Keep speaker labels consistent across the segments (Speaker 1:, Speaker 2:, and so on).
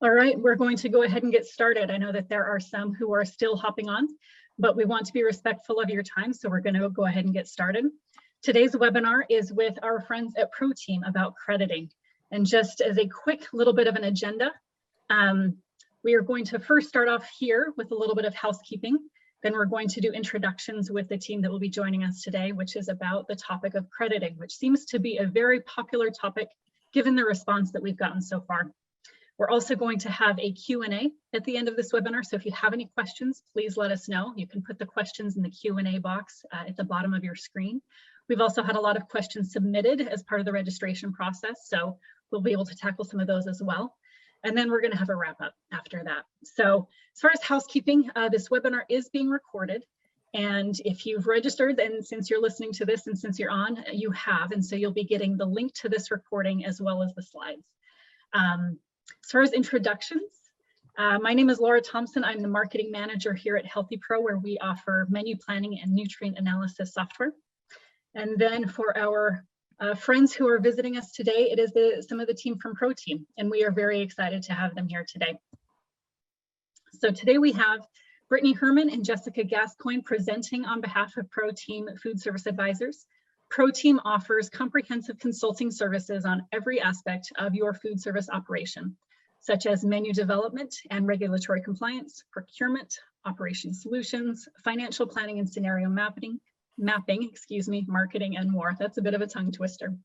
Speaker 1: All right, we're going to go ahead and get started. I know that there are some who are still hopping on, but we want to be respectful of your time, so we're going to go ahead and get started. Today's webinar is with our friends at ProTeam about crediting. And just as a quick little bit of an agenda, we are going to first start off here with a little bit of housekeeping. Then we're going to do introductions with the team that will be joining us today, which is about the topic of crediting, which seems to be a very popular topic given the response that we've gotten so far. We're also going to have a Q&A at the end of this webinar, so if you have any questions, please let us know. You can put the questions in the Q&A box at the bottom of your screen. We've also had a lot of questions submitted as part of the registration process, so we'll be able to tackle some of those as well. And then we're going to have a wrap up after that. So as far as housekeeping, this webinar is being recorded. And if you've registered, then since you're listening to this and since you're on, you have. And so you'll be getting the link to this recording as well as the slides. As far as introductions, my name is Laura Thompson. I'm the marketing manager here at Healthy Pro, where we offer menu planning and nutrient analysis software. And then for our friends who are visiting us today, it is some of the team from ProTeam, and we are very excited to have them here today. So today we have Brittany Herman and Jessica Gascoigne presenting on behalf of ProTeam Food Service Advisors. ProTeam offers comprehensive consulting services on every aspect of your food service operation, such as menu development and regulatory compliance, procurement, operation solutions, financial planning and scenario mapping, marketing, and more. That's a bit of a tongue twister.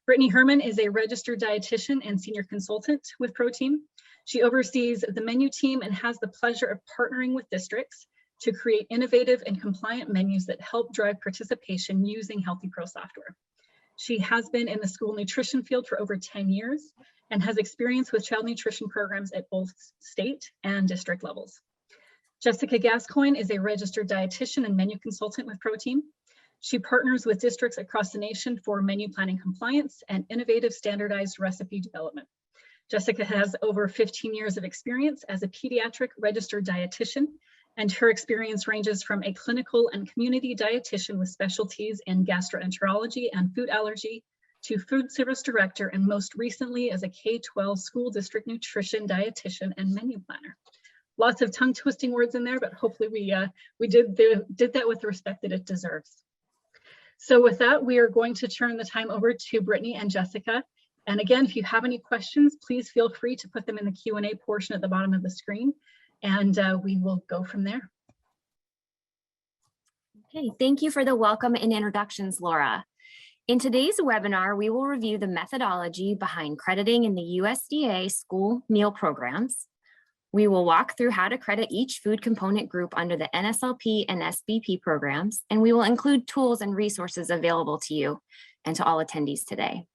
Speaker 1: Brittany Herman is a registered dietitian and senior consultant with ProTeam. She oversees the menu team and has the pleasure of partnering with districts to create innovative and compliant menus that help drive participation using Healthy Pro software. She has been in the school nutrition field for over 10 years and has experience with child nutrition programs at both state and district levels. Jessica Gascoigne is a registered dietitian and menu consultant with ProTeam. She partners with districts across the nation for menu planning compliance and innovative standardized recipe development. Jessica has over 15 years of experience as a pediatric registered dietitian, and her experience ranges from a clinical and community dietitian with specialties in gastroenterology and food allergy to food service director, and most recently as a K-12 school district nutrition dietitian and menu planner. Lots of tongue twisting words in there, but hopefully we did that with the respect that it deserves. So with that, we are going to turn the time over to Brittany and Jessica. And again, if you have any questions, please feel free to put them in the Q&A portion at the bottom of the screen. And we will go from there.
Speaker 2: Okay, thank you for the welcome and introductions, Laura. In today's webinar, we will review the methodology behind crediting in the USDA school meal programs. We will walk through how to credit each food component group under the NSLP and SBP programs, and we will include tools and resources available to you and to all attendees today.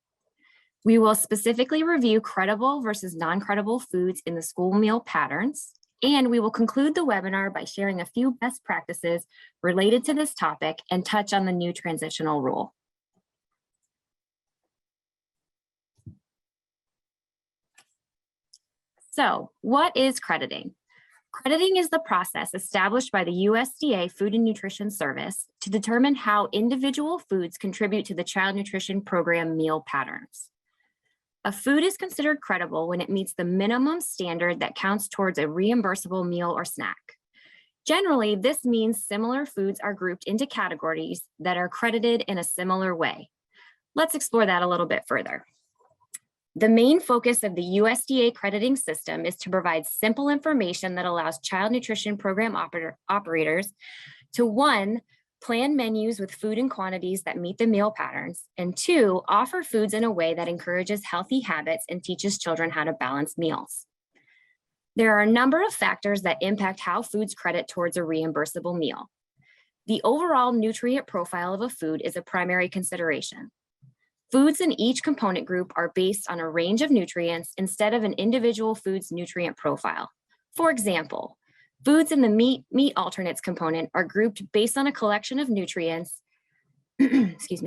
Speaker 2: We will specifically review credible versus non-credible foods in the school meal patterns. And we will conclude the webinar by sharing a few best practices related to this topic and touch on the new transitional rule. So, what is crediting? Crediting is the process established by the USDA Food and Nutrition Service to determine how individual foods contribute to the child nutrition program meal patterns. A food is considered credible when it meets the minimum standard that counts towards a reimbursable meal or snack. Generally, this means similar foods are grouped into categories that are credited in a similar way. Let's explore that a little bit further. The main focus of the USDA crediting system is to provide simple information that allows child nutrition program operators to 1, plan menus with food and quantities that meet the meal patterns, and 2, offer foods in a way that encourages healthy habits and teaches children how to balance meals. There are a number of factors that impact how foods credit towards a reimbursable meal. The overall nutrient profile of a food is a primary consideration. Foods in each component group are based on a range of nutrients instead of an individual food's nutrient profile. For example, foods in the meat alternates component are grouped based on a collection of nutrients, based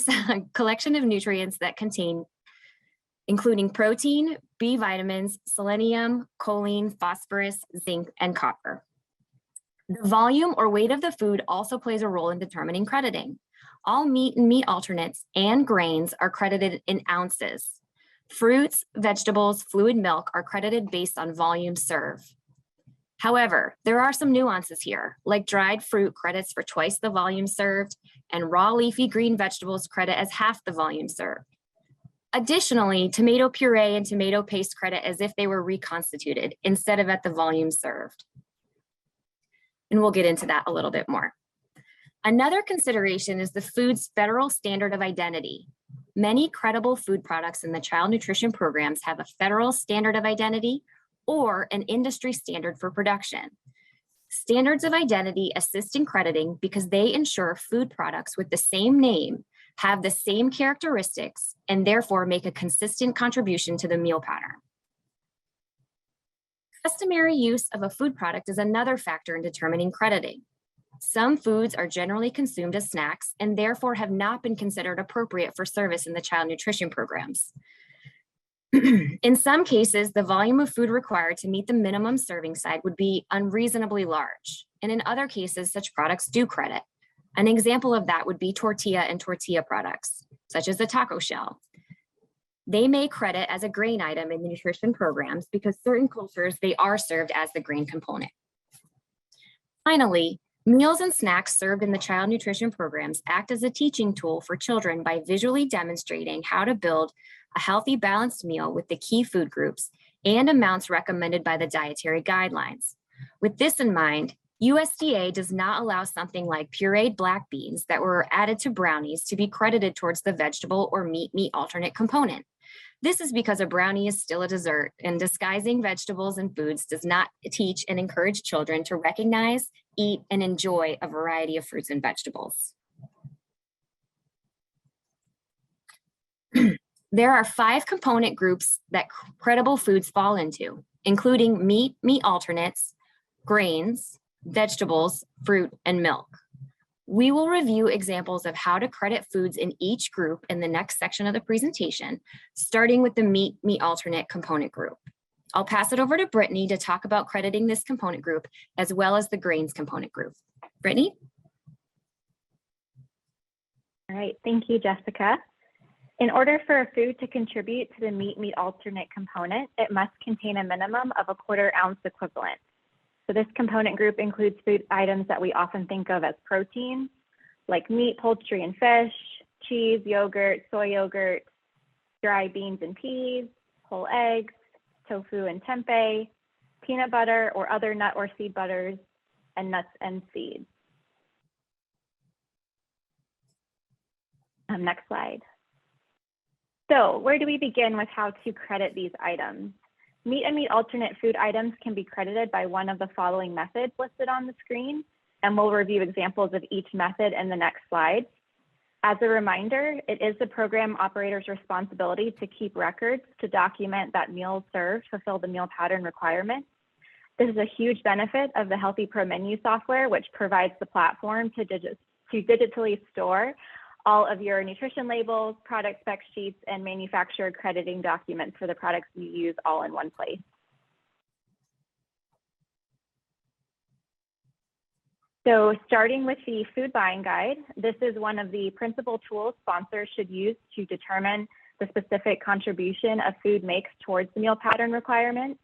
Speaker 2: on a collection of nutrients that contain, including protein, B vitamins, selenium, choline, phosphorus, zinc, and copper. The volume or weight of the food also plays a role in determining crediting. All meat and meat alternates and grains are credited in ounces. Fruits, vegetables, fluid milk are credited based on volume served. However, there are some nuances here, like dried fruit credits for twice the volume served, and raw leafy green vegetables credit as half the volume served. Additionally, tomato puree and tomato paste credit as if they were reconstituted instead of at the volume served. And we'll get into that a little bit more. Another consideration is the food's federal standard of identity. Many credible food products in the child nutrition programs have a federal standard of identity or an industry standard for production. Standards of identity assist in crediting because they ensure food products with the same name have the same characteristics and therefore make a consistent contribution to the meal pattern. Customary use of a food product is another factor in determining crediting. Some foods are generally consumed as snacks and therefore have not been considered appropriate for service in the child nutrition programs. In some cases, the volume of food required to meet the minimum serving size would be unreasonably large. And in other cases, such products do credit. An example of that would be tortilla and tortilla products, such as the taco shell. They may credit as a grain item in the nutrition programs because certain cultures, they are served as the grain component. Finally, meals and snacks served in the child nutrition programs act as a teaching tool for children by visually demonstrating how to build a healthy, balanced meal with the key food groups and amounts recommended by the dietary guidelines. With this in mind, USDA does not allow something like pureed black beans that were added to brownies to be credited towards the vegetable or meat alternate component. This is because a brownie is still a dessert, and disguising vegetables and foods does not teach and encourage children to recognize, eat, and enjoy a variety of fruits and vegetables. There are 5 component groups that credible foods fall into, including meat alternates, grains, vegetables, fruit, and milk. We will review examples of how to credit foods in each group in the next section of the presentation, starting with the meat alternate component group. I'll pass it over to Brittany to talk about crediting this component group as well as the grains component group. Brittany?
Speaker 3: All right, thank you, Jessica. In order for a food to contribute to the meat alternate component, it must contain a minimum of a 1/4 ounce equivalent. So this component group includes food items that we often think of as protein, like meat, poultry, and fish, cheese, yogurt, soy yogurt, dry beans and peas, whole eggs, tofu and tempeh, peanut butter or other nut or seed butters, and nuts and seeds. Next slide. So where do we begin with how to credit these items? Meat and meat alternate food items can be credited by one of the following methods listed on the screen, and we'll review examples of each method in the next slide. As a reminder, it is the program operator's responsibility to keep records to document that meals served fulfill the meal pattern requirements. This is a huge benefit of the Healthy Pro Menu software, which provides the platform to digitally store all of your nutrition labels, product spec sheets, and manufacturer crediting documents for the products you use all in one place. So starting with the food buying guide, this is one of the principal tools sponsors should use to determine the specific contribution a food makes towards the meal pattern requirements.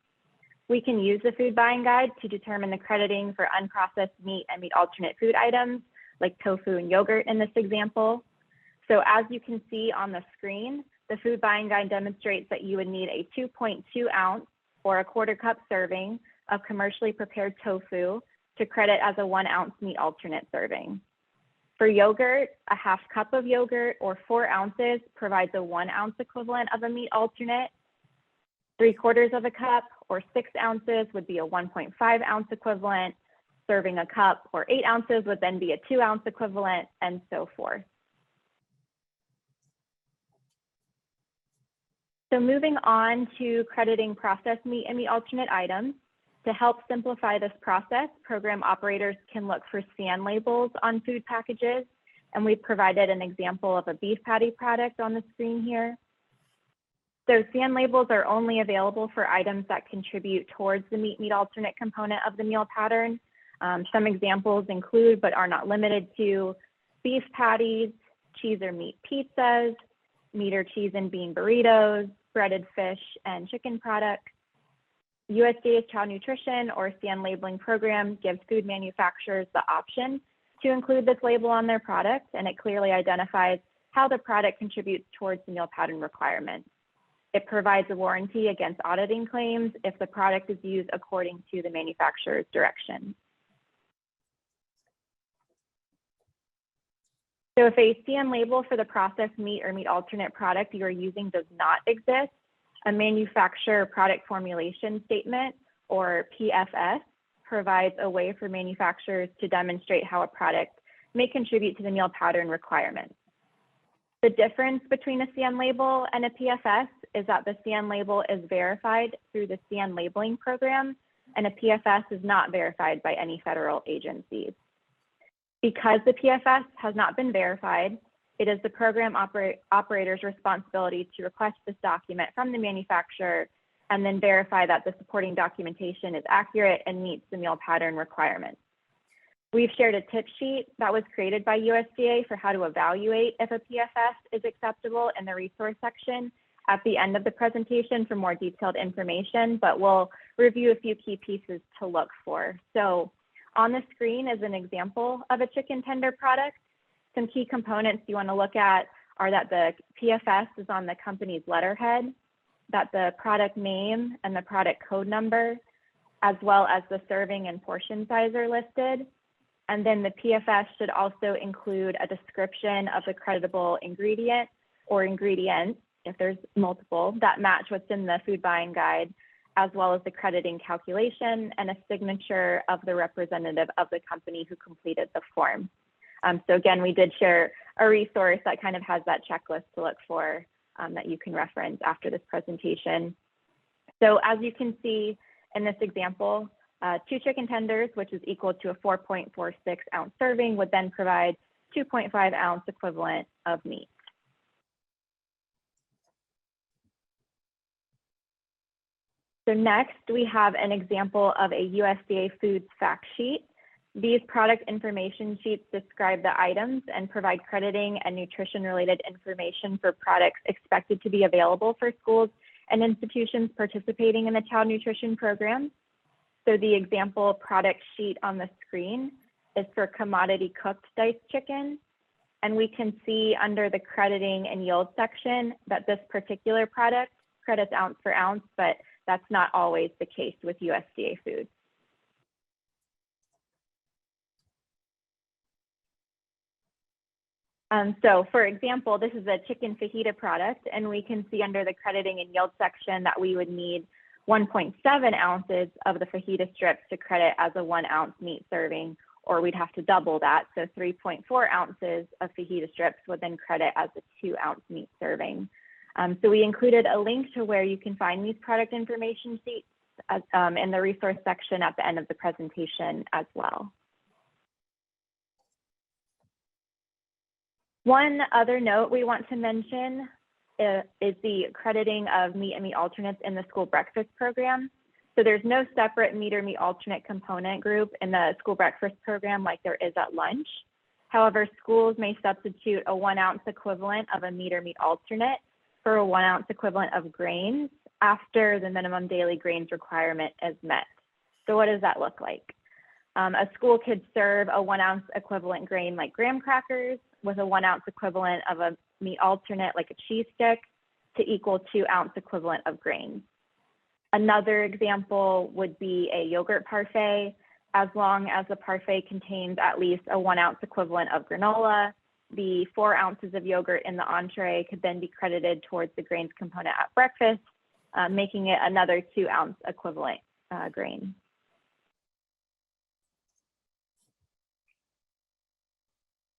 Speaker 3: We can use the food buying guide to determine the crediting for unprocessed meat and meat alternate food items like tofu and yogurt in this example. So as you can see on the screen, the food buying guide demonstrates that you would need a 2.2 ounce or a 1/4 cup serving of commercially prepared tofu to credit as a 1 ounce meat alternate serving. For yogurt, a 1/2 cup of yogurt or 4 ounces provides a 1 ounce equivalent of a meat alternate. 3/4 of a cup or 6 ounces would be a 1.5 ounce equivalent. Serving a cup or 8 ounces would then be a 2 ounce equivalent, and so forth. So moving on to crediting processed meat and meat alternate items. To help simplify this process, program operators can look for SAN labels on food packages, and we've provided an example of a beef patty product on the screen here. So SAN labels are only available for items that contribute towards the meat alternate component of the meal pattern. Some examples include, but are not limited to, beef patties, cheese or meat pizzas, meat or cheese and bean burritos, breaded fish and chicken products. USDA's Child Nutrition or CN labeling program gives food manufacturers the option to include this label on their product, and it clearly identifies how the product contributes towards the meal pattern requirements. It provides a warranty against auditing claims if the product is used according to the manufacturer's directions. So if a CN label for the processed meat or meat alternate product you are using does not exist, a manufacturer product formulation statement, or PFS, provides a way for manufacturers to demonstrate how a product may contribute to the meal pattern requirements. The difference between a CN label and a PFS is that the CN label is verified through the CN labeling program, and a PFS is not verified by any federal agencies. Because the PFS has not been verified, it is the program operator's responsibility to request this document from the manufacturer and then verify that the supporting documentation is accurate and meets the meal pattern requirements. We've shared a tip sheet that was created by USDA for how to evaluate if a PFS is acceptable in the resource section at the end of the presentation for more detailed information, but we'll review a few key pieces to look for. So on the screen is an example of a chicken tender product. Some key components you want to look at are that the PFS is on the company's letterhead, that the product name and the product code number, as well as the serving and portion size are listed. And then the PFS should also include a description of the creditable ingredient or ingredients, if there's multiple, that match what's in the food buying guide, as well as the crediting calculation and a signature of the representative of the company who completed the form. So again, we did share a resource that kind of has that checklist to look for that you can reference after this presentation. So as you can see in this example, 2 chicken tenders, which is equal to a 4.46 ounce serving, would then provide 2.5 ounce equivalent of meat. So next, we have an example of a USDA Foods fact sheet. These product information sheets describe the items and provide crediting and nutrition-related information for products expected to be available for schools and institutions participating in the child nutrition program. So the example product sheet on the screen is for commodity cooked diced chicken. And we can see under the crediting and yield section that this particular product credits ounce for ounce, but that's not always the case with USDA foods. So for example, this is a chicken fajita product, and we can see under the crediting and yield section that we would need 1.7 ounces of the fajita strips to credit as a 1 ounce meat serving, or we'd have to double that. So 3.4 ounces of fajita strips would then credit as a 2 ounce meat serving. So we included a link to where you can find these product information sheets in the resource section at the end of the presentation as well. One other note we want to mention is the crediting of meat and meat alternates in the school breakfast program. So there's no separate meat or meat alternate component group in the school breakfast program like there is at lunch. However, schools may substitute a 1 ounce equivalent of a meat or meat alternate for a 1 ounce equivalent of grains after the minimum daily grains requirement is met. So what does that look like? A school could serve a 1 ounce equivalent grain like graham crackers with a 1 ounce equivalent of a meat alternate like a cheese stick to equal 2 ounce equivalent of grains. Another example would be a yogurt parfait, as long as the parfait contains at least a 1 ounce equivalent of granola. The 4 ounces of yogurt in the entree could then be credited towards the grains component at breakfast, making it another 2 ounce equivalent grain.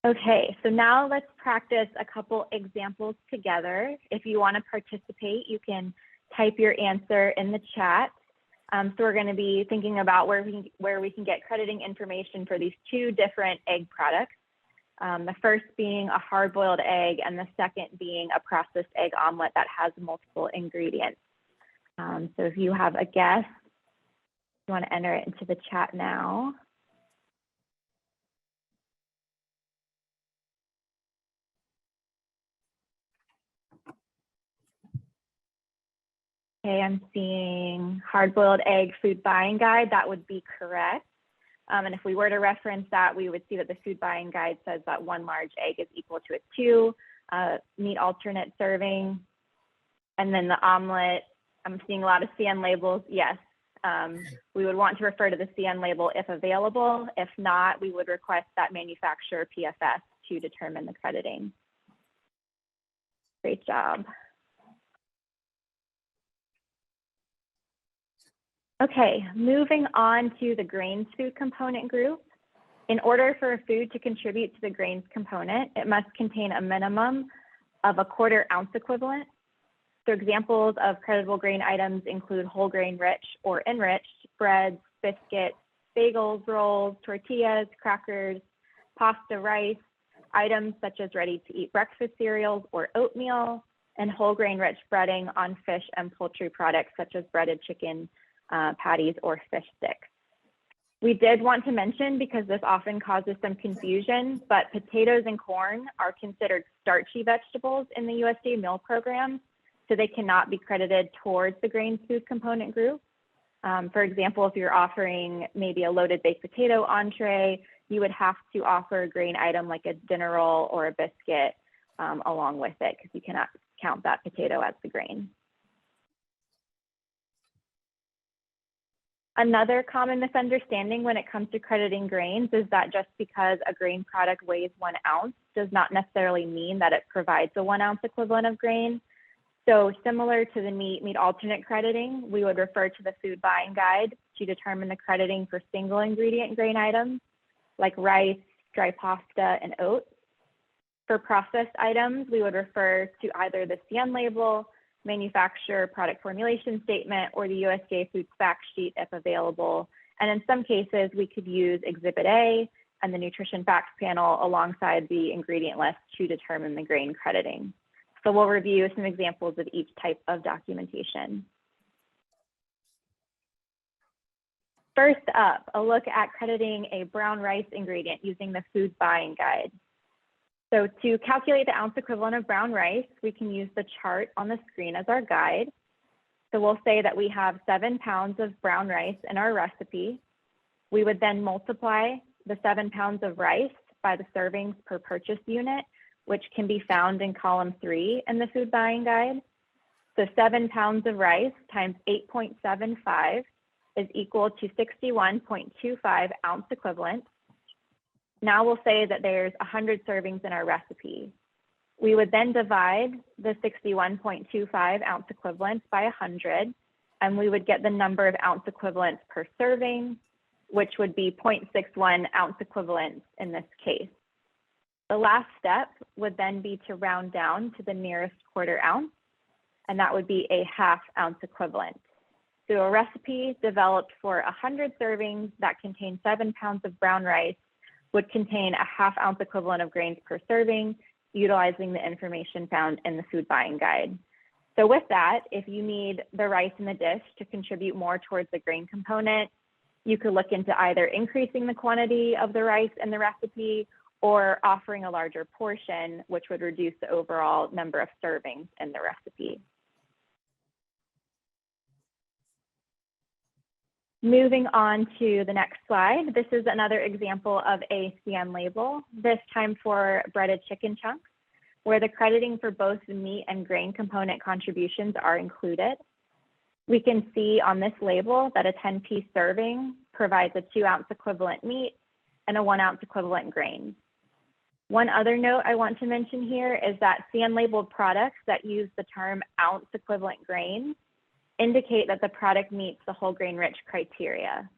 Speaker 3: Okay, so now let's practice a couple examples together. If you want to participate, you can type your answer in the chat. So we're going to be thinking about where we can get crediting information for these 2 different egg products. The first being a hard-boiled egg and the second being a processed egg omelet that has multiple ingredients. So if you have a guess, you want to enter it into the chat now. Okay, I'm seeing hard-boiled egg food buying guide. That would be correct. And if we were to reference that, we would see that the food buying guide says that 1 large egg is equal to a 2 meat alternate serving. And then the omelet, I'm seeing a lot of CN labels. Yes, we would want to refer to the CN label if available. If not, we would request that manufacturer PFS to determine the crediting. Great job. Okay, moving on to the grains food component group. In order for a food to contribute to the grains component, it must contain a minimum of a 1/4 ounce equivalent. So examples of creditable grain items include whole grain rich or enriched breads, biscuits, bagels, rolls, tortillas, crackers, pasta, rice, items such as ready to eat breakfast cereals or oatmeal, and whole grain rich breading on fish and poultry products such as breaded chicken patties or fish sticks. We did want to mention, because this often causes some confusion, but potatoes and corn are considered starchy vegetables in the USDA meal program, so they cannot be credited towards the grains food component group. For example, if you're offering maybe a loaded baked potato entree, you would have to offer a grain item like a dinner roll or a biscuit along with it, because you cannot count that potato as the grain. Another common misunderstanding when it comes to crediting grains is that just because a grain product weighs 1 ounce does not necessarily mean that it provides a 1 ounce equivalent of grain. So similar to the meat alternate crediting, we would refer to the food buying guide to determine the crediting for single ingredient grain items like rice, dry pasta, and oats. For processed items, we would refer to either the CN label, manufacturer product formulation statement, or the USDA food fact sheet if available. And in some cases, we could use Exhibit A and the nutrition facts panel alongside the ingredient list to determine the grain crediting. So we'll review some examples of each type of documentation. First up, a look at crediting a brown rice ingredient using the food buying guide. So to calculate the ounce equivalent of brown rice, we can use the chart on the screen as our guide. So we'll say that we have 7 pounds of brown rice in our recipe. We would then multiply the 7 pounds of rice by the servings per purchase unit, which can be found in column 3 in the food buying guide. So 7 pounds of rice times 8.75 is equal to 61.25 ounce equivalent. Now we'll say that there's 100 servings in our recipe. We would then divide the 61.25 ounce equivalents by 100, and we would get the number of ounce equivalents per serving, which would be 0.61 ounce equivalents in this case. The last step would then be to round down to the nearest 1/4 ounce, and that would be a 1/2 ounce equivalent. So a recipe developed for 100 servings that contain 7 pounds of brown rice would contain a 1/2 ounce equivalent of grains per serving, utilizing the information found in the food buying guide. So with that, if you need the rice in the dish to contribute more towards the grain component, you could look into either increasing the quantity of the rice in the recipe or offering a larger portion, which would reduce the overall number of servings in the recipe. Moving on to the next slide, this is another example of a CN label, this time for breaded chicken chunks, where the crediting for both the meat and grain component contributions are included. We can see on this label that a 10-piece serving provides a 2 ounce equivalent meat and a 1 ounce equivalent grain. One other note I want to mention here is that CN labeled products that use the term ounce equivalent grain indicate that the product meets the whole grain rich criteria.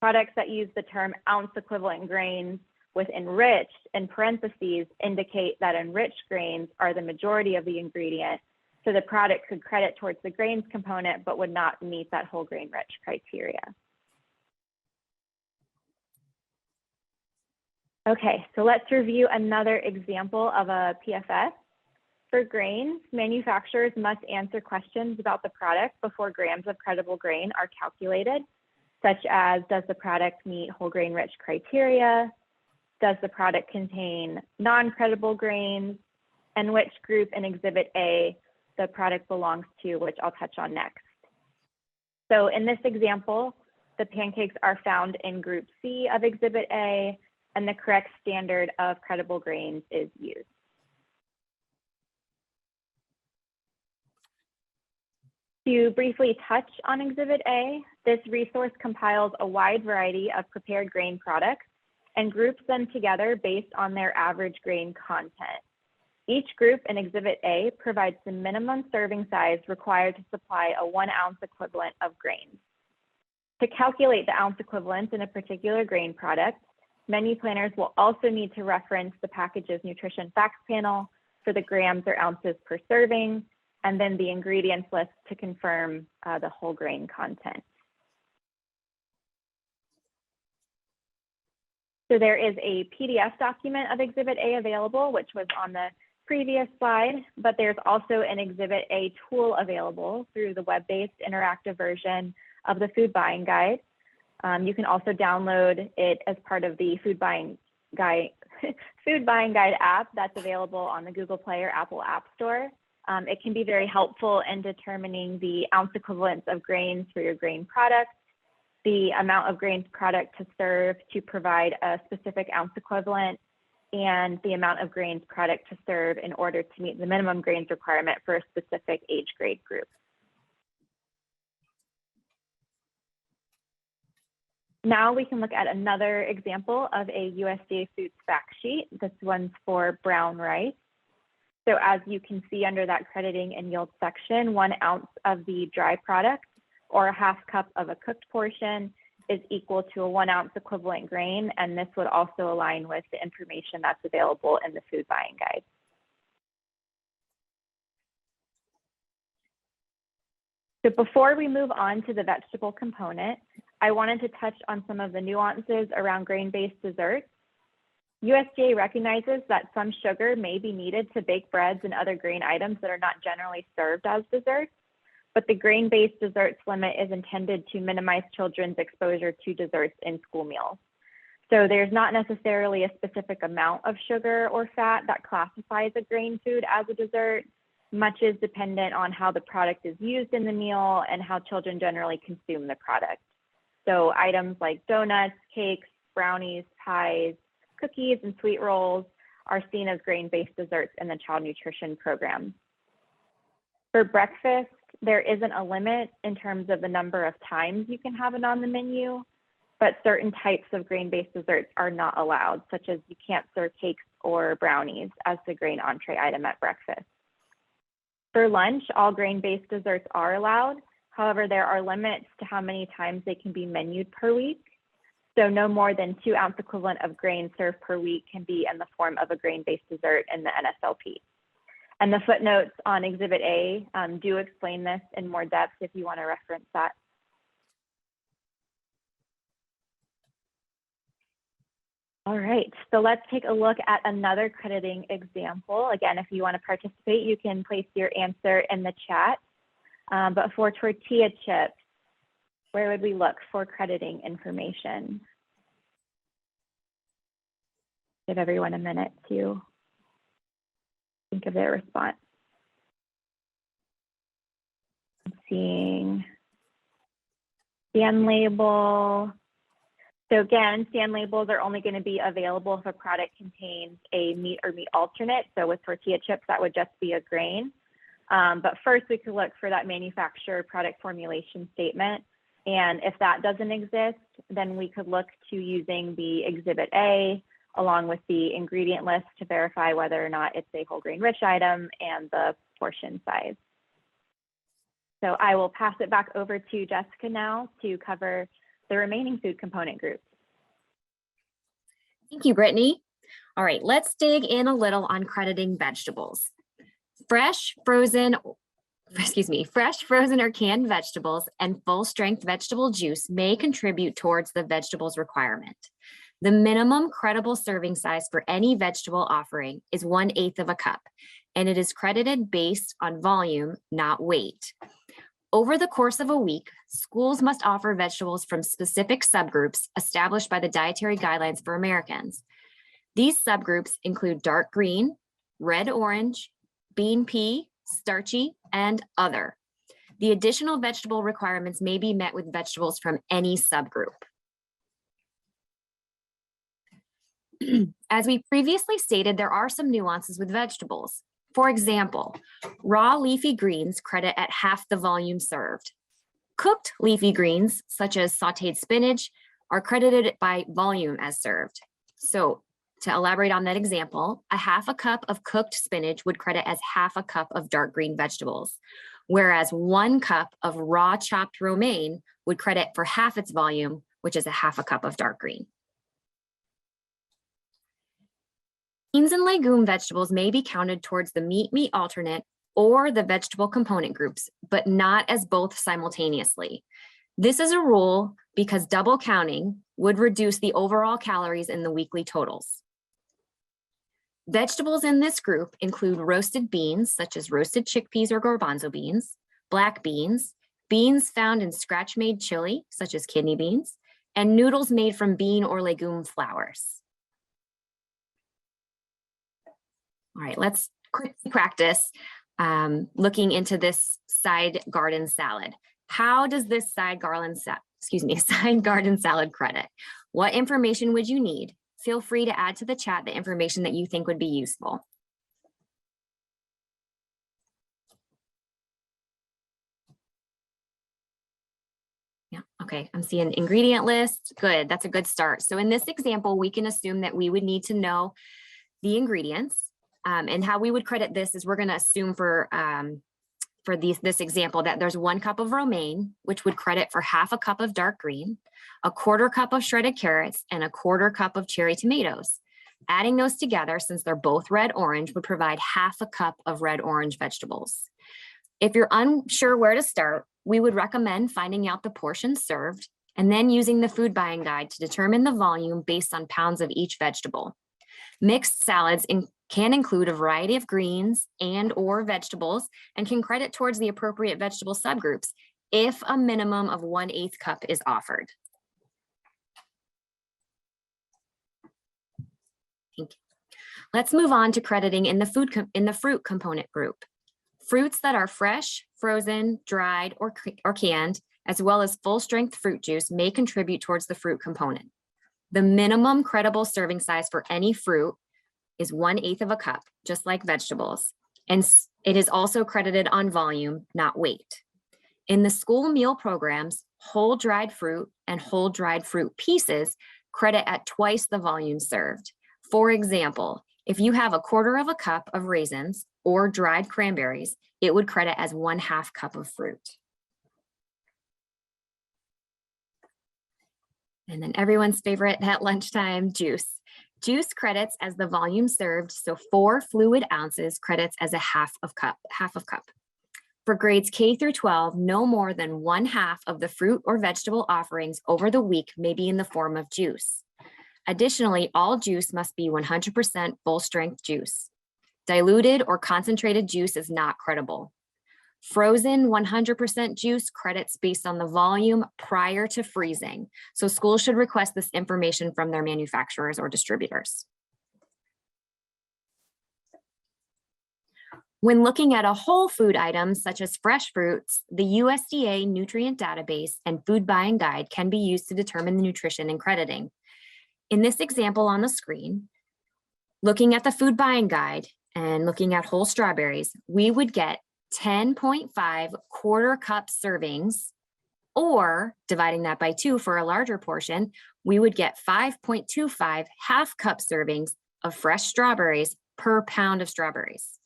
Speaker 3: Products that use the term ounce equivalent grains with enriched in parentheses indicate that enriched grains are the majority of the ingredient, so the product could credit towards the grains component but would not meet that whole grain rich criteria. Okay, so let's review another example of a PFS. For grains, manufacturers must answer questions about the product before grams of credible grain are calculated, such as, does the product meet whole grain rich criteria? Does the product contain non-credible grains? And which group in Exhibit A the product belongs to, which I'll touch on next. So in this example, the pancakes are found in Group C of Exhibit A, and the correct standard of credible grains is used. To briefly touch on Exhibit A, this resource compiles a wide variety of prepared grain products and groups them together based on their average grain content. Each group in Exhibit A provides the minimum serving size required to supply a 1 ounce equivalent of grains. To calculate the ounce equivalent in a particular grain product, menu planners will also need to reference the package's nutrition facts panel for the grams or ounces per serving, and then the ingredients list to confirm the whole grain content. So there is a PDF document of Exhibit A available, which was on the previous slide, but there's also an Exhibit A tool available through the web-based interactive version of the Food Buying Guide. You can also download it as part of the Food Buying Guide app that's available on the Google Play or Apple App Store. It can be very helpful in determining the ounce equivalents of grains for your grain product, the amount of grains product to serve to provide a specific ounce equivalent, and the amount of grains product to serve in order to meet the minimum grains requirement for a specific age grade group. Now we can look at another example of a USDA Foods fact sheet. This one's for brown rice. So as you can see under that crediting and yield section, 1 ounce of the dry product or a half cup of a cooked portion is equal to a 1 ounce equivalent grain. And this would also align with the information that's available in the Food Buying Guide. So before we move on to the vegetable component, I wanted to touch on some of the nuances around grain-based desserts. USDA recognizes that some sugar may be needed to bake breads and other grain items that are not generally served as desserts, but the grain-based desserts limit is intended to minimize children's exposure to desserts in school meals. So there's not necessarily a specific amount of sugar or fat that classifies a grain food as a dessert. Much is dependent on how the product is used in the meal and how children generally consume the product. So items like donuts, cakes, brownies, pies, cookies, and sweet rolls are seen as grain-based desserts in the child nutrition program. For breakfast, there isn't a limit in terms of the number of times you can have it on the menu, but certain types of grain-based desserts are not allowed, such as you can't serve cakes or brownies as the grain entree item at breakfast. For lunch, all grain-based desserts are allowed. However, there are limits to how many times they can be menued per week. So no more than 2 ounce equivalent of grain served per week can be in the form of a grain-based dessert in the NSLP. And the footnotes on Exhibit A do explain this in more depth if you want to reference that. All right, so let's take a look at another crediting example. Again, if you want to participate, you can place your answer in the chat. But for tortilla chips, where would we look for crediting information? Give everyone a minute to think of their response. I'm seeing scan label. So again, scan labels are only going to be available if a product contains a meat or meat alternate. So with tortilla chips, that would just be a grain. But first, we could look for that manufacturer product formulation statement. And if that doesn't exist, then we could look to using the Exhibit A along with the ingredient list to verify whether or not it's a whole grain rich item and the portion size. So I will pass it back over to Jessica now to cover the remaining food component groups.
Speaker 2: Thank you, Brittany. All right, let's dig in a little on crediting vegetables. Fresh, frozen, or canned vegetables and full-strength vegetable juice may contribute towards the vegetables requirement. The minimum credible serving size for any vegetable offering is 1/8 of a cup, and it is credited based on volume, not weight. Over the course of a week, schools must offer vegetables from specific subgroups established by the Dietary Guidelines for Americans. These subgroups include dark green, red orange, bean pea, starchy, and other. The additional vegetable requirements may be met with vegetables from any subgroup. As we previously stated, there are some nuances with vegetables. For example, raw leafy greens credit at half the volume served. Cooked leafy greens, such as sauteed spinach, are credited by volume as served. So to elaborate on that example, a half a cup of cooked spinach would credit as half a cup of dark green vegetables, whereas 1 cup of raw chopped romaine would credit for half its volume, which is a half a cup of dark green. Beans and legume vegetables may be counted towards the meat alternate or the vegetable component groups, but not as both simultaneously. This is a rule because double counting would reduce the overall calories in the weekly totals. Vegetables in this group include roasted beans, such as roasted chickpeas or garbanzo beans, black beans, beans found in scratch-made chili, such as kidney beans, and noodles made from bean or legume flours. All right, let's quickly practice looking into this side garden salad. How does this side garden salad credit? What information would you need? Feel free to add to the chat the information that you think would be useful. Yeah, okay, I'm seeing ingredient list. Good, that's a good start. So in this example, we can assume that we would need to know the ingredients. And how we would credit this is we're going to assume for this example that there's 1 cup of romaine, which would credit for half a cup of dark green, a 1/4 cup of shredded carrots, and a 1/4 cup of cherry tomatoes. Adding those together, since they're both red-orange, would provide half a cup of red-orange vegetables. If you're unsure where to start, we would recommend finding out the portions served and then using the food buying guide to determine the volume based on pounds of each vegetable. Mixed salads can include a variety of greens and or vegetables and can credit towards the appropriate vegetable subgroups if a minimum of 1/8 cup is offered. Thank you. Let's move on to crediting in the fruit component group. Fruits that are fresh, frozen, dried, or canned, as well as full-strength fruit juice may contribute towards the fruit component. The minimum credible serving size for any fruit is 1/8 of a cup, just like vegetables. And it is also credited on volume, not weight. In the school meal programs, whole dried fruit and whole dried fruit pieces credit at twice the volume served. For example, if you have a 1/4 of a cup of raisins or dried cranberries, it would credit as 1/2 cup of fruit. And then everyone's favorite at lunchtime, juice. Juice credits as the volume served, so 4 fluid ounces credits as a half of cup. For grades K through 12, no more than 1/2 of the fruit or vegetable offerings over the week may be in the form of juice. Additionally, all juice must be 100% full-strength juice. Diluted or concentrated juice is not credible. Frozen 100% juice credits based on the volume prior to freezing. So schools should request this information from their manufacturers or distributors. When looking at a whole food item, such as fresh fruits, the USDA nutrient database and food buying guide can be used to determine the nutrition and crediting. In this example on the screen, looking at the food buying guide and looking at whole strawberries, we would get 10.5 1/4 cup servings, or dividing that by 2 for a larger portion, we would get 5.25 1/2 cup servings of fresh strawberries per pound of strawberries.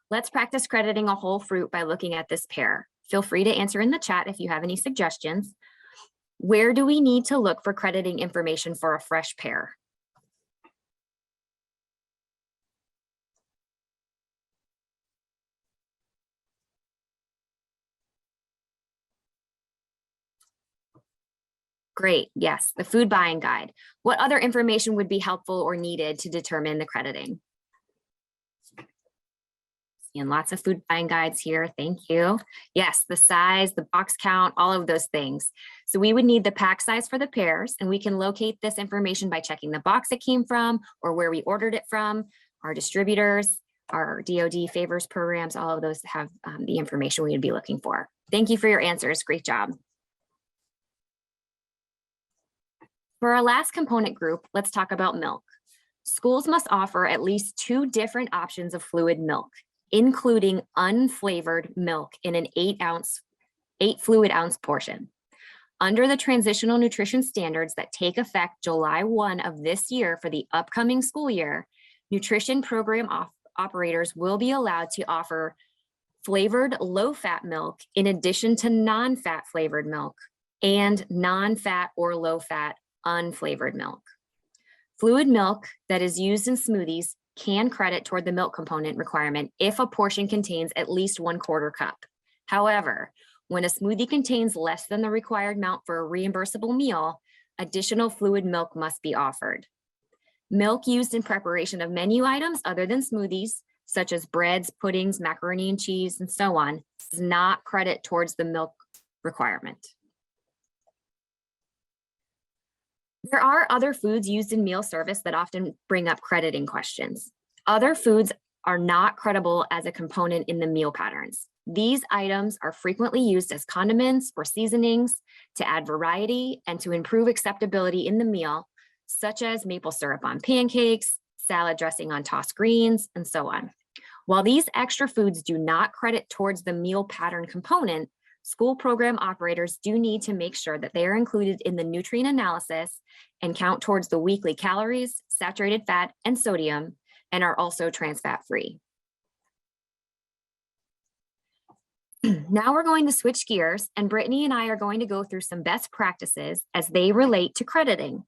Speaker 2: Let's practice crediting a whole fruit by looking at this pair. Feel free to answer in the chat if you have any suggestions. Where do we need to look for crediting information for a fresh pear? Great, yes, the food buying guide. What other information would be helpful or needed to determine the crediting? And lots of food buying guides here. Thank you. Yes, the size, the box count, all of those things. So we would need the pack size for the pears, and we can locate this information by checking the box it came from or where we ordered it from. Our distributors, our DoD favors programs, all of those have the information we would be looking for. Thank you for your answers. Great job. For our last component group, let's talk about milk. Schools must offer at least 2 different options of fluid milk, including unflavored milk in an 8 fluid ounce portion. Under the Transitional Nutrition Standards that take effect July 1 of this year for the upcoming school year, nutrition program operators will be allowed to offer flavored low-fat milk in addition to non-fat flavored milk and non-fat or low-fat unflavored milk. Fluid milk that is used in smoothies can credit toward the milk component requirement if a portion contains at least 1/4 cup. However, when a smoothie contains less than the required amount for a reimbursable meal, additional fluid milk must be offered. Milk used in preparation of menu items other than smoothies, such as breads, puddings, macaroni and cheese, and so on, does not credit towards the milk requirement. There are other foods used in meal service that often bring up crediting questions. Other foods are not credible as a component in the meal patterns. These items are frequently used as condiments or seasonings to add variety and to improve acceptability in the meal, such as maple syrup on pancakes, salad dressing on tossed greens, and so on. While these extra foods do not credit towards the meal pattern component, school program operators do need to make sure that they are included in the nutrient analysis and count towards the weekly calories, saturated fat, and sodium, and are also trans fat free. Now we're going to switch gears, and Brittany and I are going to go through some best practices as they relate to crediting.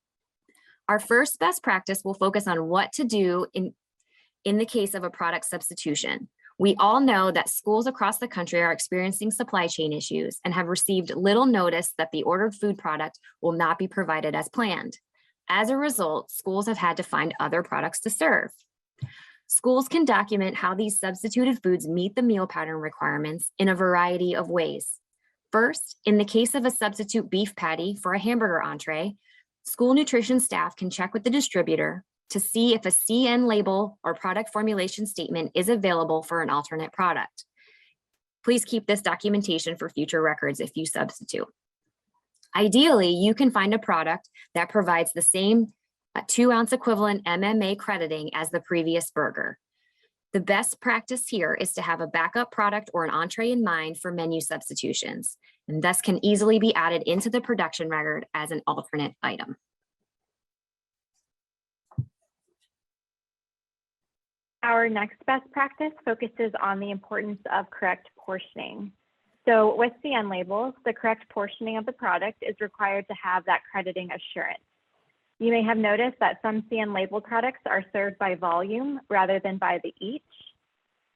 Speaker 2: Our first best practice will focus on what to do in the case of a product substitution. We all know that schools across the country are experiencing supply chain issues and have received little notice that the ordered food product will not be provided as planned. As a result, schools have had to find other products to serve. Schools can document how these substituted foods meet the meal pattern requirements in a variety of ways. First, in the case of a substitute beef patty for a hamburger entree, school nutrition staff can check with the distributor to see if a CN label or product formulation statement is available for an alternate product. Please keep this documentation for future records if you substitute. Ideally, you can find a product that provides the same 2-ounce equivalent MMA crediting as the previous burger. The best practice here is to have a backup product or an entree in mind for menu substitutions, and thus can easily be added into the production record as an alternate item.
Speaker 3: Our next best practice focuses on the importance of correct portioning. So with CN labels, the correct portioning of the product is required to have that crediting assurance. You may have noticed that some CN label products are served by volume rather than by the each.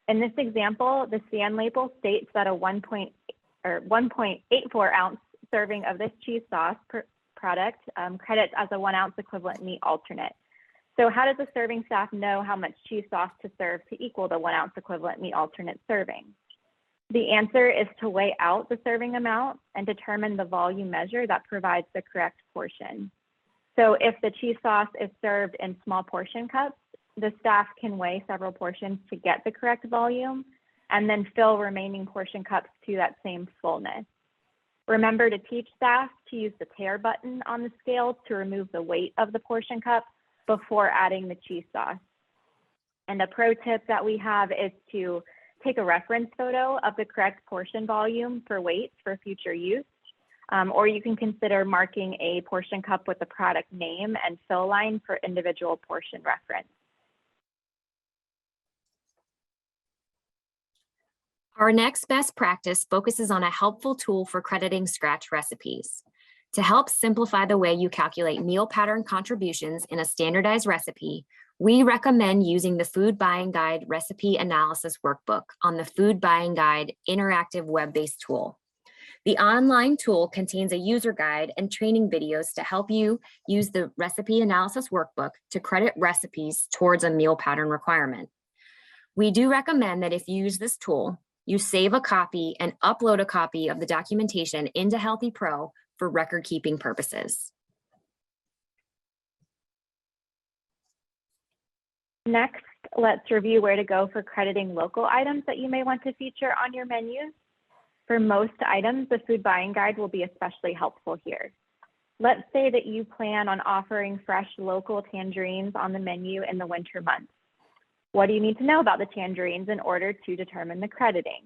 Speaker 3: In this example, the CN label states that a 1.84 ounce serving of this cheese sauce product credits as a 1 ounce equivalent meat alternate. So how does the serving staff know how much cheese sauce to serve to equal the 1 ounce equivalent meat alternate serving? The answer is to weigh out the serving amount and determine the volume measure that provides the correct portion. So if the cheese sauce is served in small portion cups, the staff can weigh several portions to get the correct volume and then fill remaining portion cups to that same fullness. Remember to teach staff to use the tare button on the scale to remove the weight of the portion cup before adding the cheese sauce. And a pro tip that we have is to take a reference photo of the correct portion volume for weights for future use, or you can consider marking a portion cup with the product name and fill line for individual portion reference.
Speaker 2: Our next best practice focuses on a helpful tool for crediting scratch recipes. To help simplify the way you calculate meal pattern contributions in a standardized recipe, we recommend using the Food Buying Guide Recipe Analysis Workbook on the Food Buying Guide interactive web-based tool. The online tool contains a user guide and training videos to help you use the Recipe Analysis Workbook to credit recipes towards a meal pattern requirement. We do recommend that if you use this tool, you save a copy and upload a copy of the documentation into Healthy Pro for record keeping purposes.
Speaker 3: Next, let's review where to go for crediting local items that you may want to feature on your menus. For most items, the food buying guide will be especially helpful here. Let's say that you plan on offering fresh local tangerines on the menu in the winter months. What do you need to know about the tangerines in order to determine the crediting?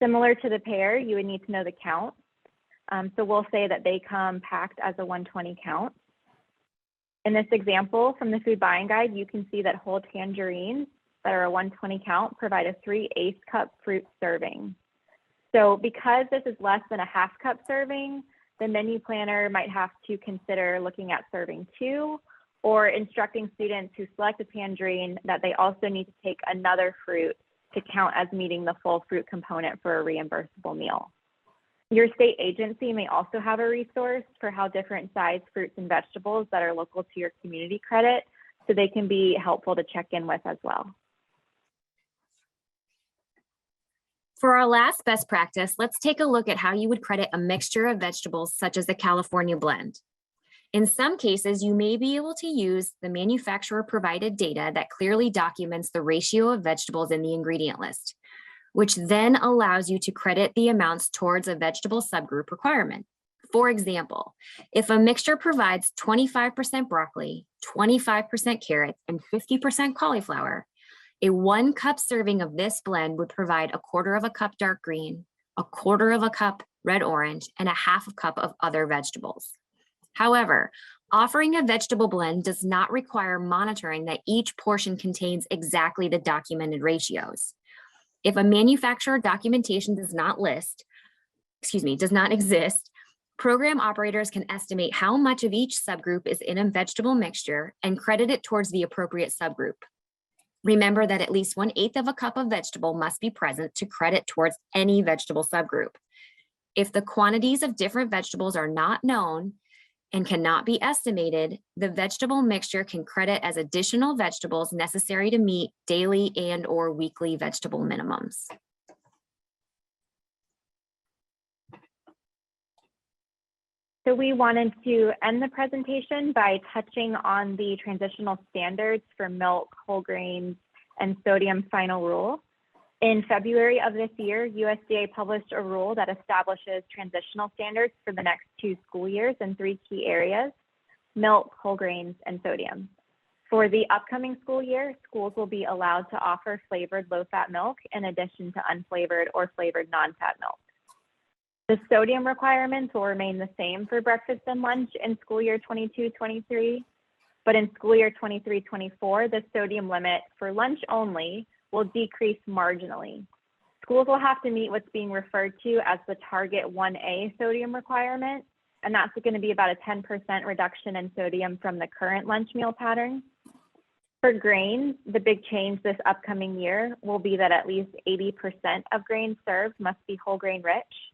Speaker 3: Similar to the pear, you would need to know the count. So we'll say that they come packed as a 120 count. In this example from the food buying guide, you can see that whole tangerines that are a 120 count provide a 3/8 cup fruit serving. So because this is less than a half cup serving, the menu planner might have to consider looking at serving 2 or instructing students who select a tangerine that they also need to take another fruit to count as meeting the full fruit component for a reimbursable meal. Your state agency may also have a resource for how different size fruits and vegetables that are local to your community credit, so they can be helpful to check in with as well.
Speaker 2: For our last best practice, let's take a look at how you would credit a mixture of vegetables such as a California blend. In some cases, you may be able to use the manufacturer provided data that clearly documents the ratio of vegetables in the ingredient list, which then allows you to credit the amounts towards a vegetable subgroup requirement. For example, if a mixture provides 25% broccoli, 25% carrots, and 50% cauliflower, a 1 cup serving of this blend would provide 1/4 cup dark green, 1/4 cup red orange, and 1/2 cup of other vegetables. However, offering a vegetable blend does not require monitoring that each portion contains exactly the documented ratios. If a manufacturer documentation does not exist, program operators can estimate how much of each subgroup is in a vegetable mixture and credit it towards the appropriate subgroup. Remember that at least 1/8 of a cup of vegetable must be present to credit towards any vegetable subgroup. If the quantities of different vegetables are not known and cannot be estimated, the vegetable mixture can credit as additional vegetables necessary to meet daily and/or weekly vegetable minimums.
Speaker 3: So we wanted to end the presentation by touching on the transitional standards for milk, whole grains, and sodium final rule. In February of this year, USDA published a rule that establishes transitional standards for the next 2 school years in 3 key areas: milk, whole grains, and sodium. For the upcoming school year, schools will be allowed to offer flavored low-fat milk in addition to unflavored or flavored non-fat milk. The sodium requirements will remain the same for breakfast and lunch in school year 22-23, but in school year 23-24, the sodium limit for lunch only will decrease marginally. Schools will have to meet what's being referred to as the target 1A sodium requirement, and that's going to be about a 10% reduction in sodium from the current lunch meal pattern. For grains, the big change this upcoming year will be that at least 80% of grains served must be whole grain rich.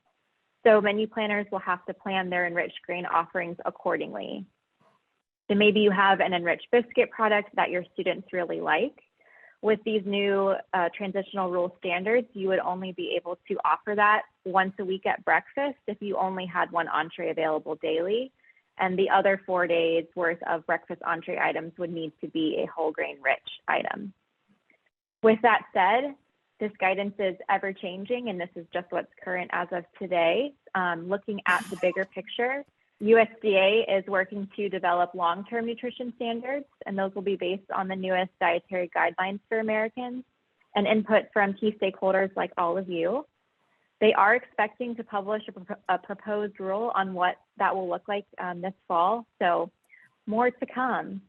Speaker 3: So menu planners will have to plan their enriched grain offerings accordingly. So maybe you have an enriched biscuit product that your students really like. With these new transitional rule standards, you would only be able to offer that once a week at breakfast if you only had 1 entree available daily. And the other 4 days worth of breakfast entree items would need to be a whole grain rich item. With that said, this guidance is ever changing, and this is just what's current as of today. Looking at the bigger picture, USDA is working to develop long-term nutrition standards, and those will be based on the newest dietary guidelines for Americans and input from key stakeholders like all of you. They are expecting to publish a proposed rule on what that will look like this fall, so more to come.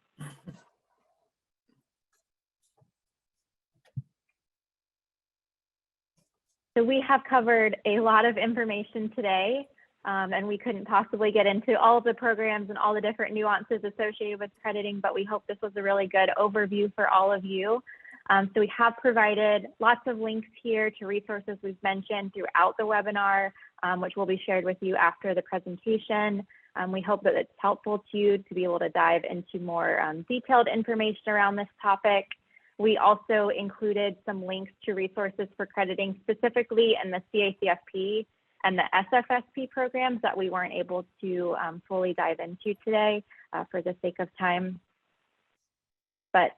Speaker 3: So we have covered a lot of information today, and we couldn't possibly get into all of the programs and all the different nuances associated with crediting, but we hope this was a really good overview for all of you. So we have provided lots of links here to resources we've mentioned throughout the webinar, which will be shared with you after the presentation. We hope that it's helpful to you to be able to dive into more detailed information around this topic. We also included some links to resources for crediting specifically in the CACFP and the SFSP programs that we weren't able to fully dive into today for the sake of time. But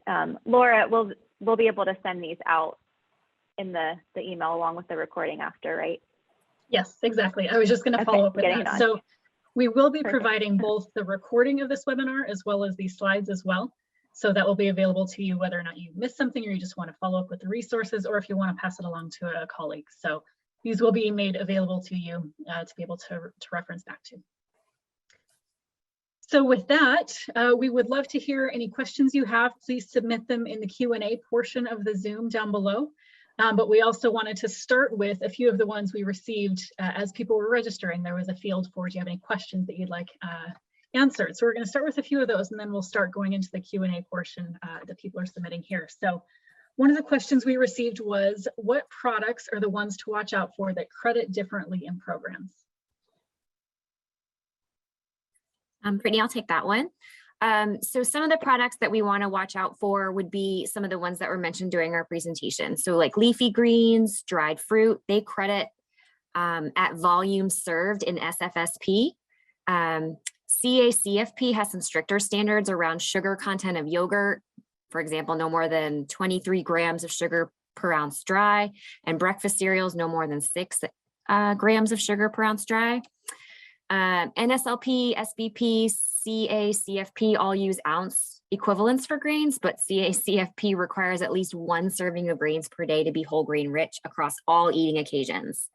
Speaker 3: Laura, we'll be able to send these out in the email along with the recording after, right?
Speaker 1: Yes, exactly. I was just going to follow up with that. So we will be providing both the recording of this webinar as well as these slides as well. So that will be available to you whether or not you missed something or you just want to follow up with the resources, or if you want to pass it along to a colleague. So these will be made available to you to be able to reference back to. So with that, we would love to hear any questions you have. Please submit them in the Q&A portion of the Zoom down below. But we also wanted to start with a few of the ones we received as people were registering. There was a field for, do you have any questions that you'd like answered? So we're going to start with a few of those, and then we'll start going into the Q&A portion that people are submitting here. So one of the questions we received was, what products are the ones to watch out for that credit differently in programs?
Speaker 2: Brittany, I'll take that one. So some of the products that we want to watch out for would be some of the ones that were mentioned during our presentation. So like leafy greens, dried fruit, they credit at volume served in SFSP. CACFP has some stricter standards around sugar content of yogurt. For example, no more than 23 grams of sugar per ounce dry, and breakfast cereals, no more than 6 grams of sugar per ounce dry. NSLP, SBP, CACFP all use ounce equivalents for grains, but CACFP requires at least 1 serving of grains per day to be whole grain rich across all eating occasions.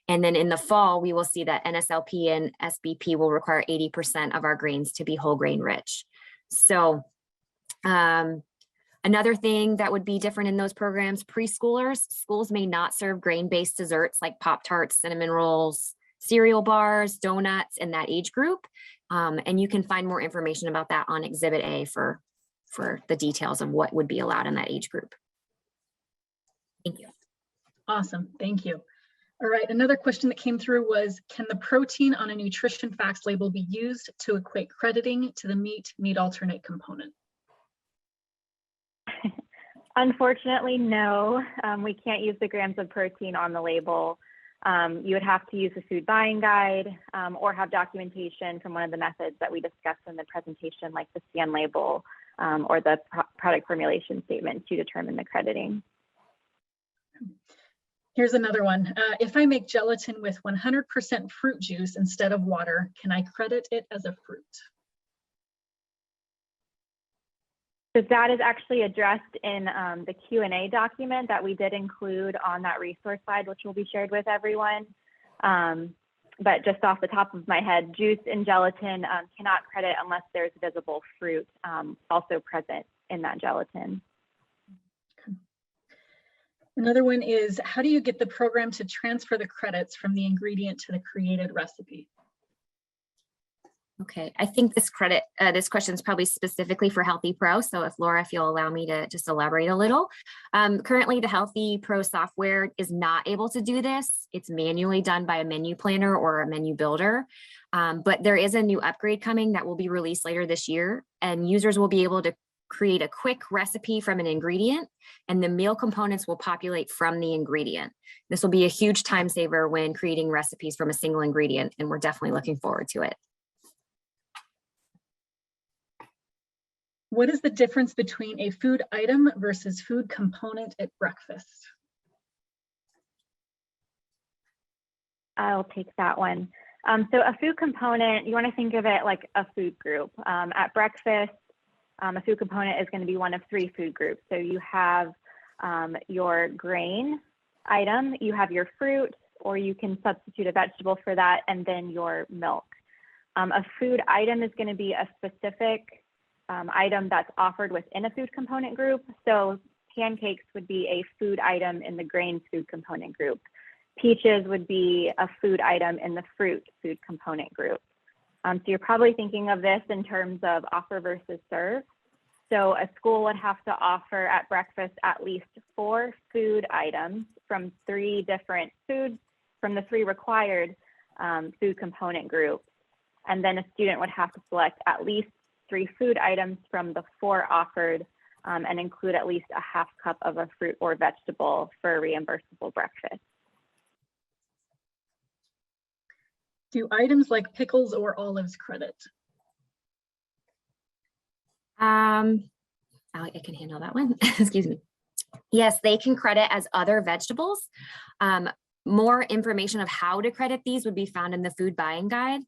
Speaker 2: And then in the fall, we will see that NSLP and SBP will require 80% of our grains to be whole grain rich. So another thing that would be different in those programs, preschoolers, schools may not serve grain-based desserts like Pop-Tarts, cinnamon rolls, cereal bars, donuts in that age group. And you can find more information about that on Exhibit A for the details of what would be allowed in that age group. Thank you.
Speaker 1: Awesome, thank you. All right, another question that came through was, can the protein on a nutrition facts label be used to equate crediting to the meat alternate component?
Speaker 3: Unfortunately, no. We can't use the grams of protein on the label. You would have to use a food buying guide or have documentation from one of the methods that we discussed in the presentation, like the scan label or the product formulation statement, to determine the crediting.
Speaker 1: Here's another one. If I make gelatin with 100% fruit juice instead of water, can I credit it as a fruit?
Speaker 3: So that is actually addressed in the Q&A document that we did include on that resource slide, which will be shared with everyone. But just off the top of my head, juice and gelatin cannot credit unless there's visible fruit also present in that gelatin.
Speaker 1: Another one is, how do you get the program to transfer the credits from the ingredient to the created recipe?
Speaker 2: Okay, I think this question is probably specifically for Healthy Pro. So if Laura, if you'll allow me to just elaborate a little. Currently, the Healthy Pro software is not able to do this. It's manually done by a menu planner or a menu builder. But there is a new upgrade coming that will be released later this year, and users will be able to create a quick recipe from an ingredient, and the meal components will populate from the ingredient. This will be a huge time saver when creating recipes from a single ingredient, and we're definitely looking forward to it.
Speaker 1: What is the difference between a food item versus food component at breakfast?
Speaker 3: I'll take that one. So a food component, you want to think of it like a food group. At breakfast, a food component is going to be one of 3 food groups. So you have your grain item, you have your fruit, or you can substitute a vegetable for that, and then your milk. A food item is going to be a specific item that's offered within a food component group. So pancakes would be a food item in the grain food component group. Peaches would be a food item in the fruit food component group. So you're probably thinking of this in terms of offer versus serve. So a school would have to offer at breakfast at least 4 food items from 3 different foods, from the 3 required food component groups. And then a student would have to select at least 3 food items from the 4 offered and include at least a half cup of a fruit or vegetable for a reimbursable breakfast.
Speaker 1: Do items like pickles or olives credit?
Speaker 2: I can handle that one. Excuse me. Yes, they can credit as other vegetables. More information of how to credit these would be found in the food buying guide.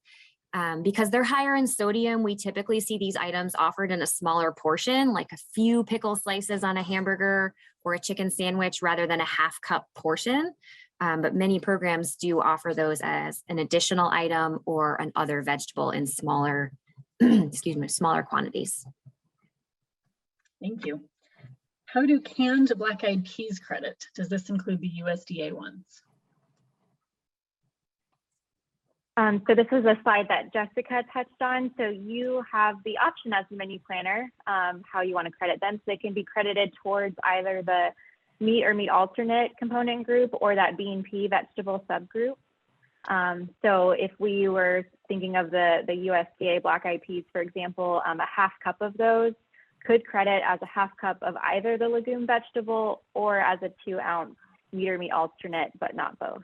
Speaker 2: Because they're higher in sodium, we typically see these items offered in a smaller portion, like a few pickle slices on a hamburger or a chicken sandwich rather than a half cup portion. But many programs do offer those as an additional item or an other vegetable in smaller, excuse me, smaller quantities.
Speaker 1: Thank you. How do canned black-eyed peas credit? Does this include the USDA ones?
Speaker 3: So this is a slide that Jessica touched on. So you have the option as the menu planner, how you want to credit them. So they can be credited towards either the meat or meat alternate component group or that bean pea vegetable subgroup. So if we were thinking of the USDA black-eyed peas, for example, a half cup of those could credit as a half cup of either the legume vegetable or as a 2-ounce meat or meat alternate, but not both.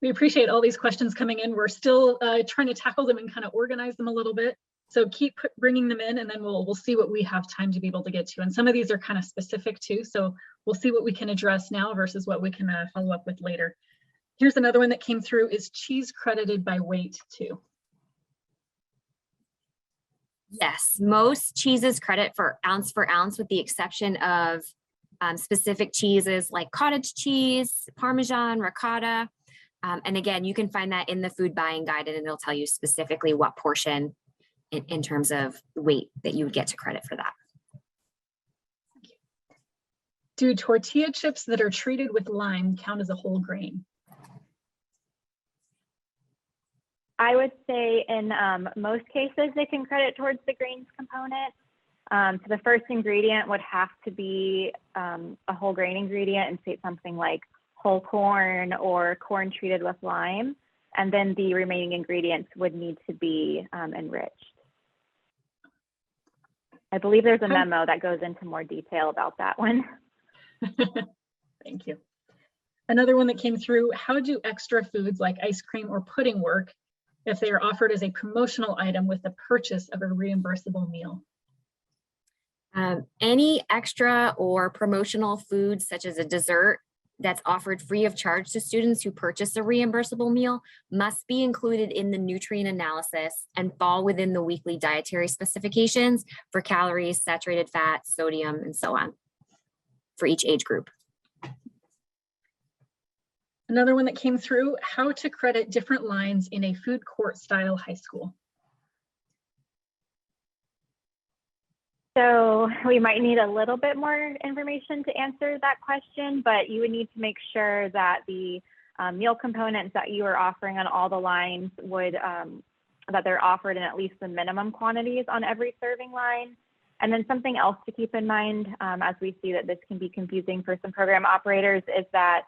Speaker 1: We appreciate all these questions coming in. We're still trying to tackle them and kind of organize them a little bit. So keep bringing them in, and then we'll see what we have time to be able to get to. And some of these are kind of specific too. So we'll see what we can address now versus what we can follow up with later. Here's another one that came through. Is cheese credited by weight too?
Speaker 2: Yes, most cheeses credit for ounce with the exception of specific cheeses like cottage cheese, Parmesan, ricotta. And again, you can find that in the food buying guide, and it'll tell you specifically what portion in terms of weight that you would get to credit for that.
Speaker 1: Do tortilla chips that are treated with lime count as a whole grain?
Speaker 3: I would say in most cases, they can credit towards the grains component. So the first ingredient would have to be a whole grain ingredient and say something like whole corn or corn treated with lime. And then the remaining ingredients would need to be enriched. I believe there's a memo that goes into more detail about that one.
Speaker 1: Thank you. Another one that came through, how do extra foods like ice cream or pudding work if they are offered as a promotional item with the purchase of a reimbursable meal?
Speaker 2: Any extra or promotional foods such as a dessert that's offered free of charge to students who purchase a reimbursable meal must be included in the nutrient analysis and fall within the weekly dietary specifications for calories, saturated fat, sodium, and so on for each age group.
Speaker 1: Another one that came through, how to credit different lines in a food court style high school.
Speaker 3: So we might need a little bit more information to answer that question, but you would need to make sure that the meal components that you are offering on all the lines would, that they're offered in at least the minimum quantities on every serving line. And then something else to keep in mind, as we see that this can be confusing for some program operators, is that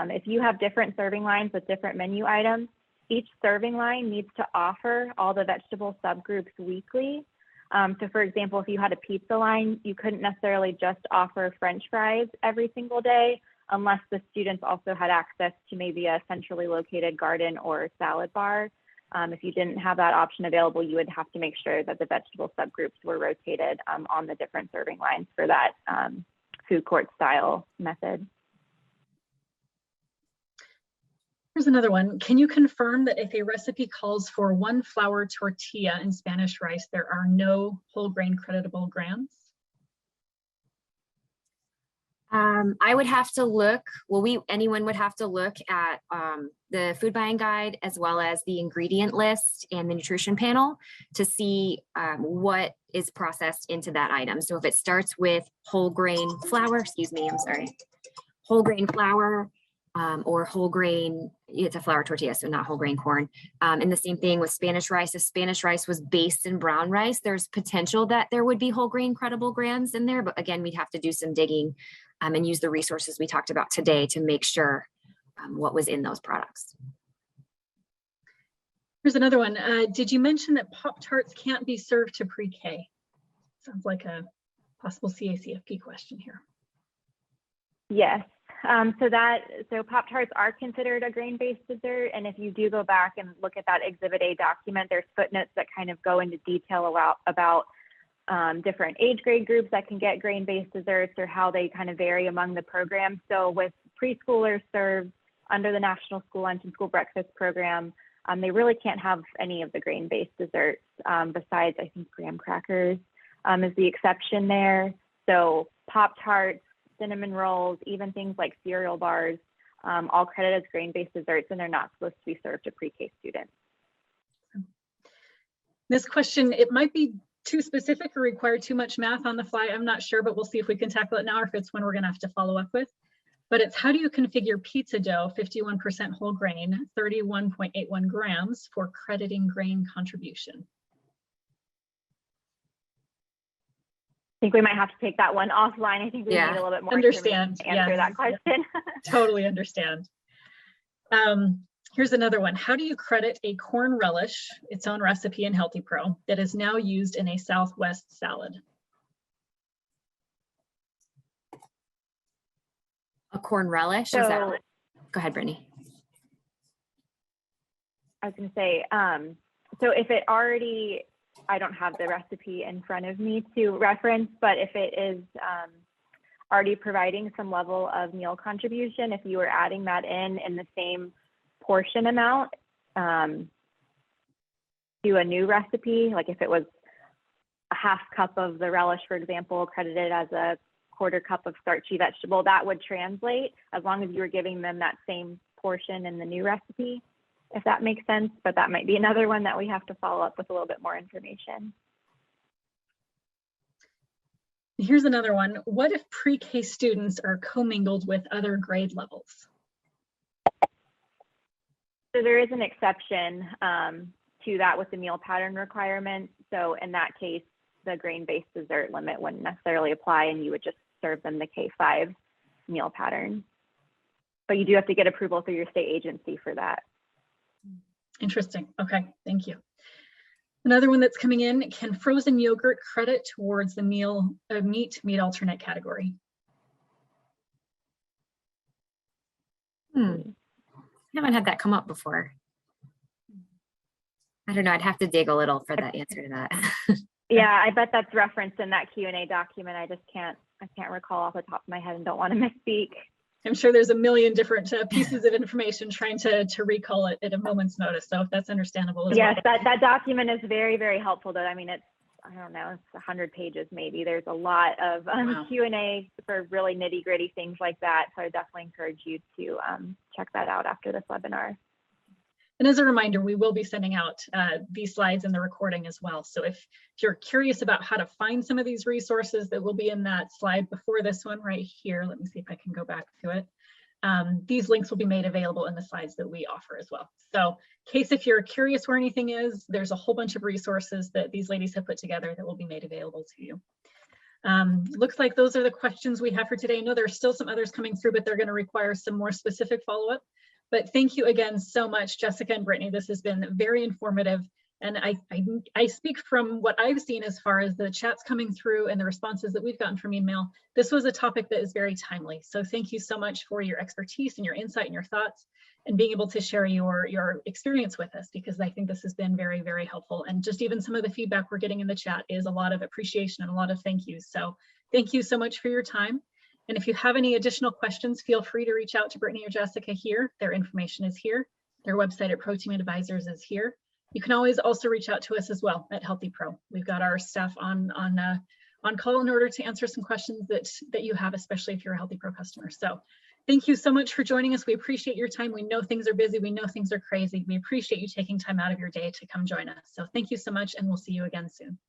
Speaker 3: if you have different serving lines with different menu items, each serving line needs to offer all the vegetable subgroups weekly. So for example, if you had a pizza line, you couldn't necessarily just offer French fries every single day unless the students also had access to maybe a centrally located garden or salad bar. If you didn't have that option available, you would have to make sure that the vegetable subgroups were rotated on the different serving lines for that food court style method.
Speaker 1: Here's another one. Can you confirm that if a recipe calls for 1 flour tortilla and Spanish rice, there are no whole grain creditable grams?
Speaker 2: I would have to look, anyone would have to look at the food buying guide as well as the ingredient list and the nutrition panel to see what is processed into that item. So if it starts with whole grain flour, whole grain flour, or whole grain, it's a flour tortilla, so not whole grain corn. And the same thing with Spanish rice. If Spanish rice was based in brown rice, there's potential that there would be whole grain credible grams in there. But again, we'd have to do some digging and use the resources we talked about today to make sure what was in those products. Here's
Speaker 1: another one. Did you mention that Pop-Tarts can't be served to pre-K? Sounds like a possible CACFP question here.
Speaker 3: Yes. So Pop-Tarts are considered a grain-based dessert. And if you do go back and look at that Exhibit A document, there's footnotes that kind of go into detail about different age grade groups that can get grain-based desserts or how they kind of vary among the programs. So with preschoolers served under the National School Lunch and School Breakfast program, they really can't have any of the grain-based desserts besides, I think, graham crackers is the exception there. So Pop-Tarts, cinnamon rolls, even things like cereal bars, all credited as grain-based desserts, and they're not supposed to be served to pre-K students.
Speaker 1: This question, it might be too specific or require too much math on the fly. I'm not sure, but we'll see if we can tackle it now or if it's one we're going to have to follow up with. But it's, how do you configure pizza dough, 51% whole grain, 31.81 grams for crediting grain contribution?
Speaker 3: I think we might have to take that one offline. I think we need a little bit more information to answer that question.
Speaker 1: Totally understand. Here's another one. How do you credit a corn relish, its own recipe in Healthy Pro, that is now used in a Southwest salad?
Speaker 2: A corn relish?
Speaker 3: So,
Speaker 2: is that what? Go ahead, Brittany.
Speaker 3: I was going to say, so if it already, I don't have the recipe in front of me to reference, but if it is already providing some level of meal contribution, if you were adding that in the same portion amount to a new recipe, like if it was a half cup of the relish, for example, credited as a quarter cup of starchy vegetable, that would translate as long as you were giving them that same portion in the new recipe, if that makes sense. But that might be another one that we have to follow up with a little bit more information.
Speaker 1: Here's another one. What if pre-K students are commingled with other grade levels?
Speaker 3: So there is an exception to that with the meal pattern requirement. So in that case, the grain-based dessert limit wouldn't necessarily apply, and you would just serve them the K5 meal pattern. But you do have to get approval through your state agency for that.
Speaker 1: Interesting. Okay, thank you. Another one that's coming in, can frozen yogurt credit towards the meat alternate category?
Speaker 2: I haven't had that come up before. I don't know, I'd have to dig a little for that answer to that.
Speaker 3: Yeah, I bet that's referenced in that Q&A document. I can't recall off the top of my head and don't want to misspeak.
Speaker 1: I'm sure there's a million different pieces of information trying to recall it at a moment's notice. So that's understandable as well.
Speaker 3: Yes, that document is very, very helpful though. I mean, it's, I don't know, it's 100 pages maybe. There's a lot of Q&A for really nitty gritty things like that. So I definitely encourage you to check that out after this webinar.
Speaker 1: And as a reminder, we will be sending out these slides and the recording as well. So if you're curious about how to find some of these resources that will be in that slide before this one right here, let me see if I can go back to it. These links will be made available in the slides that we offer as well. So in case if you're curious where anything is, there's a whole bunch of resources that these ladies have put together that will be made available to you. Looks like those are the questions we have for today. I know there's still some others coming through, but they're going to require some more specific follow-up. But thank you again so much, Jessica and Brittany. This has been very informative. And I speak from what I've seen as far as the chats coming through and the responses that we've gotten from email. This was a topic that is very timely. So thank you so much for your expertise and your insight and your thoughts and being able to share your experience with us, because I think this has been very, very helpful. And just even some of the feedback we're getting in the chat is a lot of appreciation and a lot of thank yous. So thank you so much for your time. And if you have any additional questions, feel free to reach out to Brittany or Jessica here. Their information is here. Their website at ProTeam Advisors is here. You can always also reach out to us as well at Healthy Pro. We've got our staff on call in order to answer some questions that you have, especially if you're a Healthy Pro customer. So thank you so much for joining us. We appreciate your time. We know things are busy. We know things are crazy. We appreciate you taking time out of your day to come join us. So thank you so much, and we'll see you again soon.